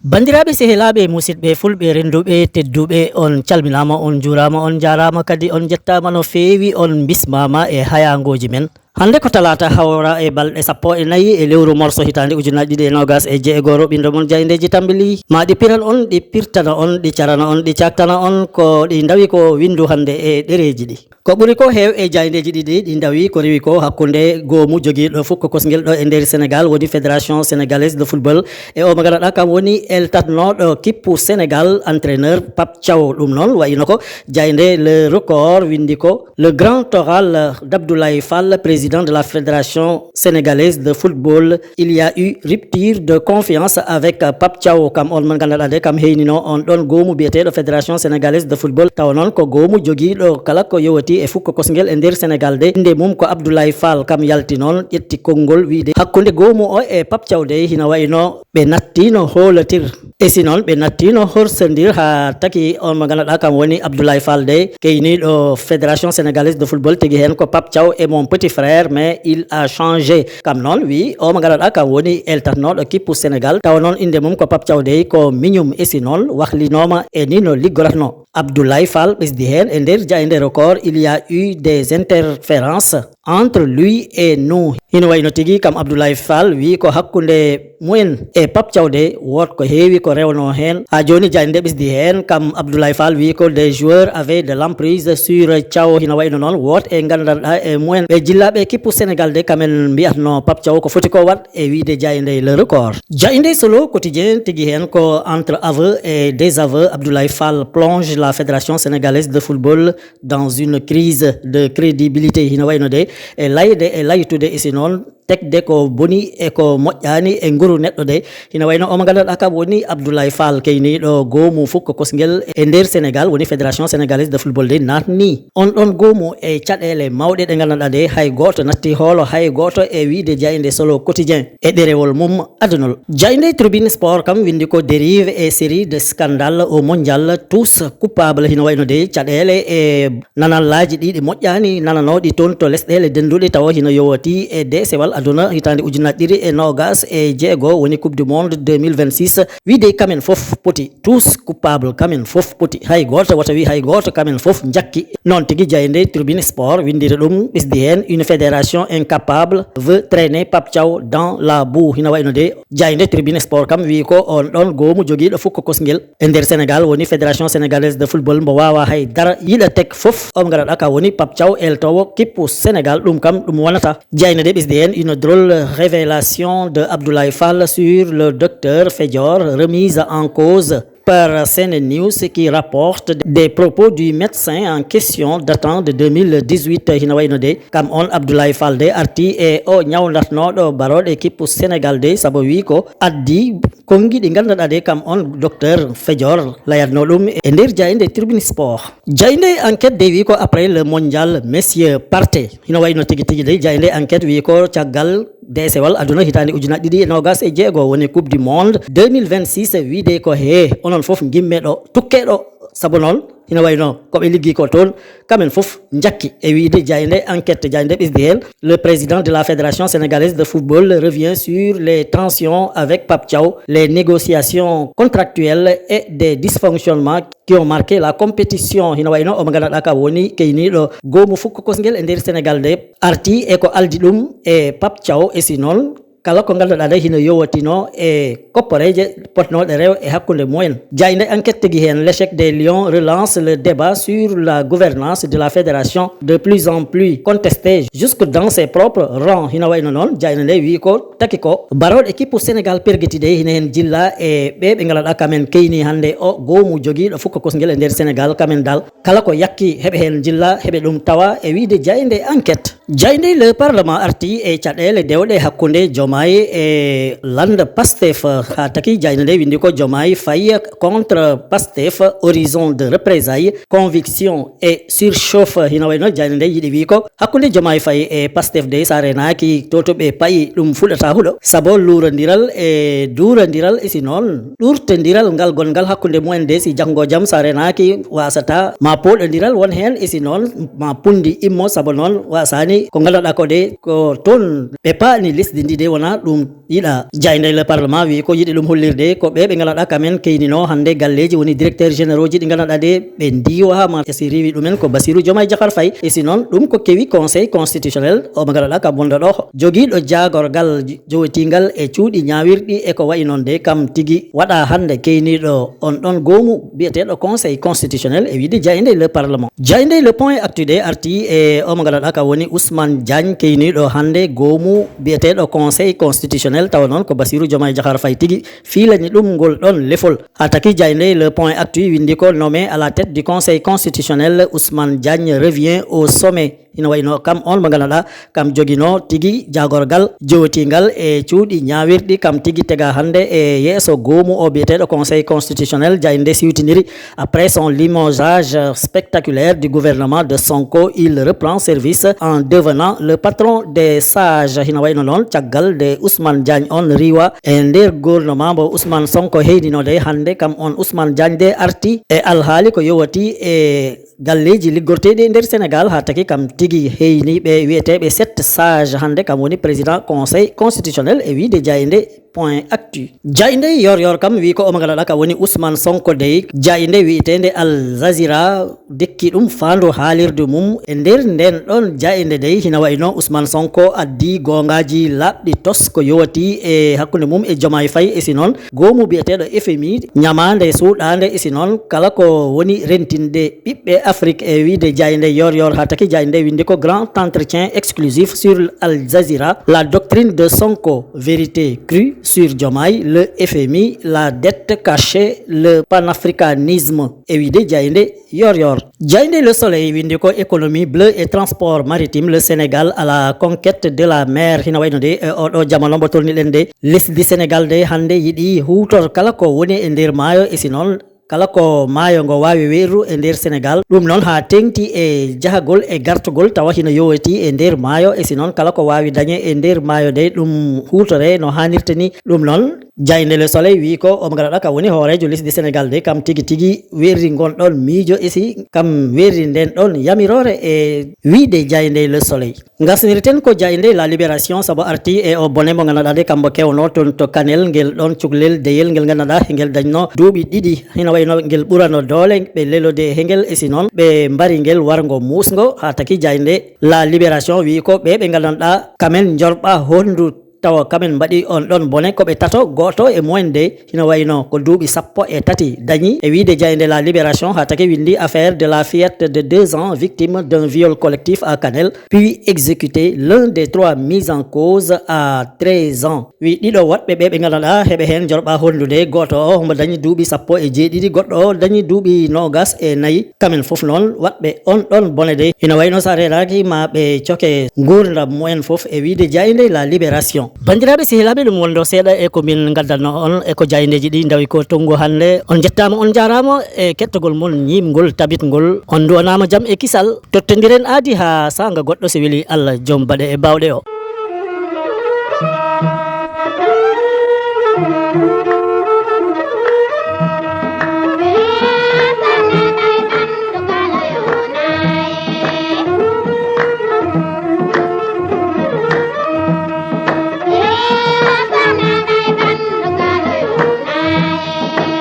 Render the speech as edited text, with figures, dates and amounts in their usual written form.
Bandiraɓe sehilaɓe musidɓe fulɓe renduɓe tedduɓe on calminama on jurama on jarama kadi on jettama no fewi on bismama e hayangoji men. Hande ko talata hawra e balɗe 14 e lewru morso hitande ujunaje 2026 ɓindo mon Diayndeji Tambili ma ɗi piran on ɗi pirtana on ɗi carana on ɗi caktana on ko ɗi dawi ko windu hande e ɗereji ɗi. Ko ɓuri ko hew e Diayndeji ɗiɗi ɗi dawi ko rewi ko hakkude goomu joguiɗo fukko kosguel ɗo e nder Sénégal woni fédération sénégalaise de football e o mo ganduɗa kam woni eltatnoɗo kippu Sénégal entraîneur Pape Thiaw. Ɗum noon wayno ko Diaynde le record windi ko le grand oral d'Abdoulaye Fall président de la fédération sénégalaise de football, il y a eu rupture de confiance avec Pape Thiaw kam on man ganduɗa de kam heynino on ɗon goomu biyeteɗo fédération sénégalaise de football taw noon ko goomu joguiɗo kala ko yowati e fukko kosguel e nder Sénégal de inde mum ko Abdoulaye Fall kam yalti noon ƴetti konngol wiide hakkude goomu o e Pape Thiaw de hina wayno ɓe nattino holatir e si noon ɓe nattino horsodir ha taki on mo ganduɗa kam woni Abdoulaye Fall de keyniɗo fédération sénégalaise de football tigui hen ko Pape Thiaw et mon petit frère mais il a changé kam noon wi o mo ganduɗa kam woni eltatnoɗo kippu Sénégal taw noon inde mum ko Pape Thiaw de ko miñum e si noon wahlinoma e ni no liggoratno Abdoulaye Fall ɓesdi hen e nder Diaynde record il y a eu des interférences entre lui et nous. Hino wayno tigui kam Abdoulaye Fall wi ko hakkude mumen e Pape Thiaw de wot ko heewi ko rewno hen ha joni Diaynde ɓesdi hen kam Abdoulaye Fall wi ko des joueurs avaient de l'emprise sur Thiaw. Hino wayno noon wot e gandanɗa e mumen ɓe jillaɓe kippu Sénégal de kamen mbiyatno Pape Thiaw ko foti ko wat e wiide Diaynde le record. Diaynde solo quotidien tigui hen ko entre aveux et désaveux Abdoulaye Fall plonge la fédération sénégalaise de football dans une crise de crédibilité. Hino wayno de e layde e laytude e si noon tekde ko boni e ko moƴƴani e nguru neɗɗo de hina wayno o mo ganduɗa kam woni Abdoulaye Fall keyniɗo goomu fukko kosguel e nder Sénégal woni fédération sénégalaise de football de natni on ɗon goomu e caɗele mawɗe ɗe ganduɗa de hay goto natti hoolo hay goto e wiide Diaynde solo quotidien e ɗerewol mum adunol. Diaynde tribune sport kam windi ko dérive et série de scandale au mondial tous coupables. Hina wayno de caɗele e nanallaji ɗiɗi moƴƴani nananoɗi toon to lesɗele denduɗe tawa hino yowati e desewal aduna hitande ujunaje ɗiɗi e nogas e jeego woni coupe du monde 2026 wiide kamen foof poti tous coupable kamen foof poti hay goto wata wi hay goto kamen foof jakki noon tigui Diaynde tribune sport windira ɗum ɓesdi hen une fédération incapable veut traîner Pape Thiaw dans la boue. Hina wayno de Diaynde tribune sport kam wi ko on ɗon goomu joguiɗo fukko kosguel e nder Sénégal woni fédération sénégalaise de football mbo wawa hay dara yiɗa tek foof on gaɗaɗa ka woni Pape Thiaw eltowo kippu Sénégal ɗum kam ɗum wonata. Diaynde de ɓesdi hen une drôle révélation de Abdoulaye Fall sur le docteur Fedior remise en cause par CNews qui rapporte des propos du médecin en question datant de 2018. Hina wayno de kam on Abdoulaye Fall de arti e o ñawdatnoɗo baroɗe équipe Sénégal de saabu wi ko addi kongi ɗi ganduɗa de kam on docteur Fedior layatno ɗum e nder Diaynde tribune sport. Diaynde enquête de wi ko après le mondial messieurs partez. Hina wayno tigui tigui de Diaynde enquête wi ko caggal desewal aduna hitande ujunaje ɗiɗi e nogas e jeego woni coupe du monde 2026 wiide ko he onon foof gimmeɗo tukkeɗo saabu noon hina wayno koɓe liggi ko toon kamen foof jakki e wiide Diaynde enquête. Diaynde ɓesdi hen le président de la fédération sénégalaise de football revient sur les tensions avec Pape Thiaw, les négociations contractuelles et des dysfonctionnements qui ont marqué la compétition. Hina wayno omo ganduɗa ka woni keyniɗo goomu fukko kosguel e nder Sénégal de arti e ko aldi ɗum e Pape Thiaw e si noon kala ko ganduɗa de hino yowatino e koppareje potnoɗe rew e hakkude mumen. Diaynde enquête tigui hen l'échec des Lions relance le débat sur la gouvernance de la fédération de plus en plus contestée jusque dans ses propres rangs. Hina wayno noon Diaynde nde wi ko taki ko baroɗe équipe Sénégal perguitide hina hen jilla e ɓe ganduɗa kamen keyni hande o goomu joguiɗo fukko kosguel e nder Sénégal kamen dal kala ko yakki heɓe hen jilla heɓe ɗum tawa e wiide Diaynde enquête. Diaynde le parlement arti e caɗele dewɗe hakkude joom Diomaye e landa Pastef ha taki jayde windi ko Diomaye Faye contre Pastef, horizon de représailles, conviction et surchauffe hina wayno jayde yidi wi ko hakkunde Diomaye Faye e Pastef de sarenaki totobe payi dum fulata hulo sabo lurandiral e durandiral isi non durtendiral ngal gongal hakkunde mumen de si jango jam sarenaki wasata ma poɗodiral won hen isi non ma pundi immo sabo non wasani ko ngalaɗa ko de ko ton ɓe paani lesdi de wona ɗum yiɗa jayde le parlement wi ko yiɗi ɗum hollirde ko ɓe ngalaɗa kamen keynino hande galleji woni directeur généraux ji ɗi ngalaɗa de ɓe ndiwama esi riwi ɗumen ko Bassirou Diomaye Diakhar Faye esi non ɗum ko kewi conseil constitutionnel o mo ngalaɗa kam wonɗo ɗo joguiɗo jagorgal jowotingal e cuuɗi ñawirɗi e ko wayi non de kam tigui waɗa hande keyniɗo on ɗon gomu biyeteɗo conseil constitutionnel e wiide jayde le parlement jayde le point actude arti e o mo ngalaɗa ka woni Ousmane Diagne keyniɗo hande gomu biyeteɗo conseil constitutionnel taw non ko Bassirou Diomaye Diakhar Faye tigui filani ɗum ngol ɗon lefol ha taki jayde le point actu windi ko nommé à la tête du conseil constitutionnel Ousmane Diagne revient au sommet ina wayno kam on mo ngalaɗa kam joguino tigui jagorgal jowotingal e cuuɗi ñawirɗi kam tigui tega hande e yeeso gomu o biyeteɗo conseil constitutionnel jayde siwtiniri après son limogeage spectaculaire du gouvernement de Sonko. Il reprend service en devenant le patron des sages hina wayno noon caggal de Ousmane Diagne on riwa e nder gouvernement mo Ousmane Sonko heydinode hande kam on Ousmane Diagne de arti e alhaali ko yowati e galleji liggorteɗi e nder Sénégal ha taki kam tigui heyni ɓe wiyeteɓe 7 sages hande kam woni président conseil constitutionnel e wiide jayde point actu jayde yor kam wi ko omo ngalaɗa ka woni Ousmane Sonko dey jayde wiyetede Al Jazeera dekki ɗum fandu haalirde mum e nder nden ɗon jayde dey hina wayno Ousmane Sonko addi gongaji labɗi tos ko yowati e hakkude mum e Diomaye Faye e si noon gomu biyeteɗo FMI ñamande suuɗade e si noon kala ko woni rentinde ɓiɓɓe Afrique e wiide jayde yor ha taki jayde windi ko grand entretien exclusif sur Al Jazeera, la doctrine de Sonko, vérité crue sur Diomaye, le FMI, la dette cachée, le panafricanisme e wiide jayde yor jayde le soleil windi ko économie bleue et transport maritime, le Sénégal à la conquête de la mer hina wayno de oɗo jamano mo tolniɗen de lesdi Sénégal de hande yiɗi hutor kala ko woni e nder maayo e si noon kala ko maayo ngo wawi weeru e nder Sénégal ɗum noon ha tengti e jahagol e gartugol tawa hino yowati e nder maayo e si noon kala ko wawi dañe e nder maayo de ɗum hutore no hannirta ni ɗum noon jayde le soleil wi ko omo ngalaɗa ka woni hoorejo lesdi Sénégal de kam tigui werri gonɗon miijo esi kam werri nden ɗon yamirore e wiide jayde le soleil gasnirten ko jayde la libération saabu arti e o bone mo ganduɗa de kambo kewno toon to Kanel ngel ɗon cukalel deyel ngel ganduɗa ngel dañno duuɓi ɗiɗi hina wayno ngel ɓurano doole ɓe lelode hengel e si noon ɓe mbari ngel wargo musgo ha taki jayde la libération wi ko ɓe ganduɗa kamen jorɓa hondu tawa kamen mbaɗi on ɗon bone koɓe tato goto e mumen de hina wayno ko duuɓi 13 dañi e wiide jayde la libération ha taki windi affaire de la fillette de 2 ans victime d'un viol collectif à Kanel puis exécuté l'un des 3 mis en cause à 13 ans wi ɗiɗo waɗɓe ɓe ganduɗa heɓe hen jorɓa hondude goto o mo dañi duuɓi 17 goɗɗo o dañi duuɓi 24 kamen foof noon waɗɓe on ɗon bone de hina wayno sa renaki ma ɓe coke gurdam mumen foof e wiide jayde la libération bandiraɓe sehilaɓe ɗum wondo seeɗa e ko min gaddanno on e ko jaydeji ɗi dawi ko tongu hande on jettama on jarama e kettogol mon ñimgol tabitgol on duwanama jaam e kisal tottodiren aadi ha sanga goɗɗo so weeli Allah joom baɗe e bawɗe o